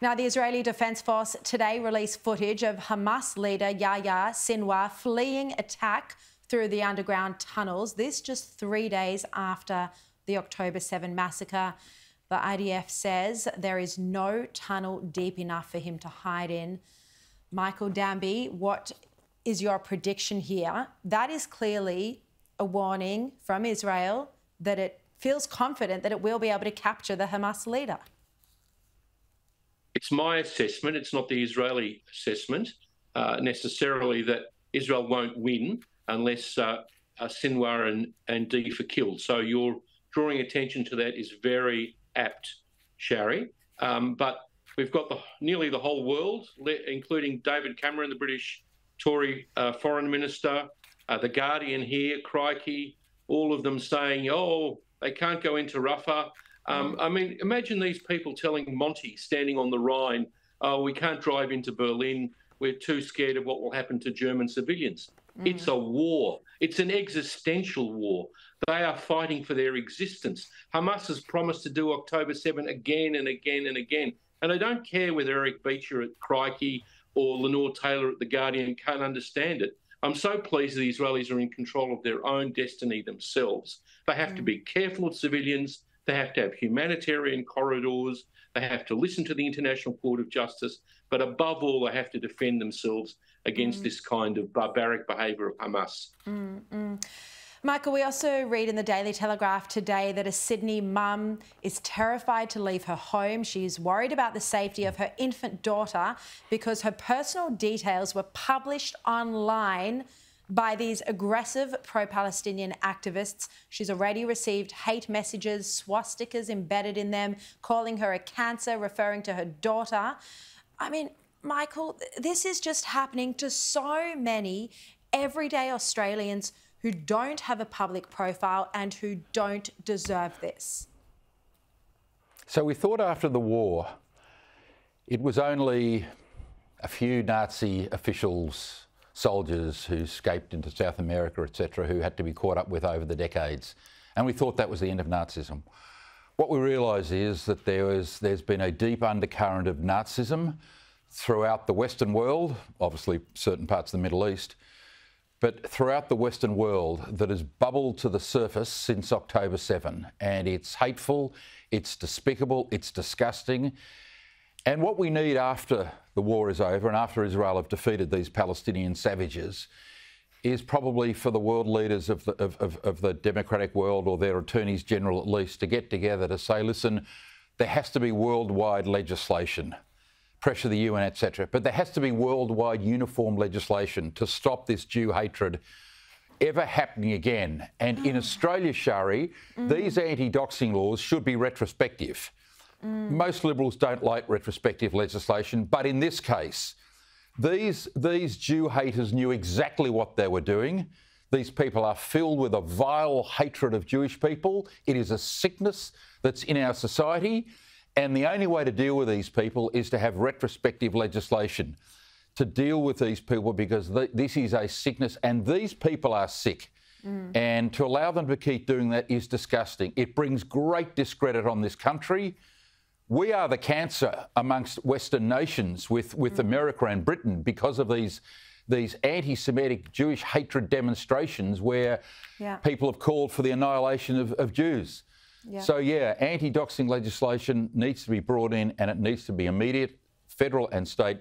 Now, the Israeli Defence Force today released footage of Hamas leader Yahya Sinwar fleeing attack through the underground tunnels. This just 3 days after the October 7 massacre. The IDF says there is no tunnel deep enough for him to hide in. Michael Danby, what is your prediction here? That is clearly a warning from Israel that it feels confident that it will be able to capture the Hamas leader. It's my assessment, it's not the Israeli assessment, necessarily, that Israel won't win unless Sinwar and Deef are killed. So your drawing attention to that is very apt, Sharri. But we've got nearly the whole world, including David Cameron, the British Tory foreign minister, the Guardian here, crikey, all of them saying, oh, they can't go into Rafah. I mean, imagine these people telling Monty, standing on the Rhine, oh, we can't drive into Berlin. We're too scared of what will happen to German civilians. It's a war. It's an existential war. They are fighting for their existence. Hamas has promised to do October 7 again and again and again. And I don't care whether Eric Beecher at Crikey or Lenore Taylor at The Guardian can't understand it. I'm so pleased the Israelis are in control of their own destiny themselves. They have to be careful of civilians. They have to have humanitarian corridors. They have to listen to the International Court of Justice. But above all, they have to defend themselves against this kind of barbaric behaviour of Hamas. Michael, we also read in the Daily Telegraph today that a Sydney mum is terrified to leave her home. She's worried about the safety of her infant daughter because her personal details were published online by these aggressive pro-Palestinian activists. She's already received hate messages, swastikas embedded in them, calling her a cancer, referring to her daughter. I mean, Michael, this is just happening to so many everyday Australians who don't have a public profile and who don't deserve this. So we thought after the war it was only a few Nazi officials, soldiers who escaped into South America, etc., who had to be caught up with over the decades. And we thought that was the end of Nazism. What we realise is that there's been a deep undercurrent of Nazism throughout the Western world, obviously certain parts of the Middle East, but throughout the Western world that has bubbled to the surface since October 7. And it's hateful, it's despicable, it's disgusting. And what we need after the war is over and after Israel have defeated these Palestinian savages is probably for the world leaders of the democratic world, or their attorneys general at least, to get together to say, listen, there has to be worldwide legislation, pressure the UN, etc. But there has to be worldwide uniform legislation to stop this Jew hatred ever happening again. And in Australia, Sharri, these anti-doxing laws should be retrospective. Most Liberals don't like retrospective legislation, but in this case, these Jew haters knew exactly what they were doing. These people are filled with a vile hatred of Jewish people. It is a sickness that's in our society. And the only way to deal with these people is to have retrospective legislation to deal with these people, because this is a sickness and these people are sick. And to allow them to keep doing that is disgusting. It brings great discredit on this country. We are the cancer amongst Western nations with America and Britain because of these anti-Semitic Jewish hatred demonstrations where people have called for the annihilation of Jews. So, yeah, anti-doxing legislation needs to be brought in, and it needs to be immediate, federal and state,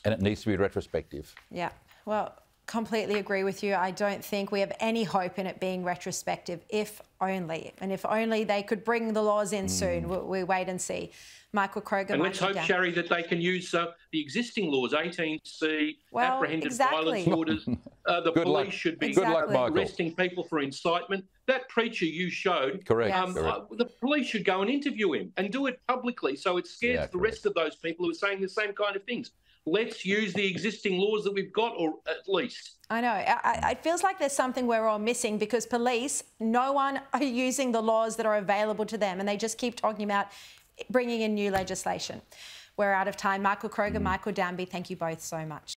and it needs to be retrospective. Yeah, well, completely agree with you. I don't think we have any hope in it being retrospective, if only. And if only they could bring the laws in soon. We wait and see. Michael Kroger. And let's hope, Sharri, that they can use the existing laws, 18C, apprehended violence orders. The police should be arresting people for incitement. That preacher you showed, the police should go and interview him and do it publicly, so it scares the rest of those people who are saying the same kind of things. Let's use the existing laws that we've got, or at least. I know. It feels like there's something we're all missing, because police, no one are using the laws that are available to them, and they just keep talking about bringing in new legislation. We're out of time. Michael Kroger, Michael Danby, thank you both so much.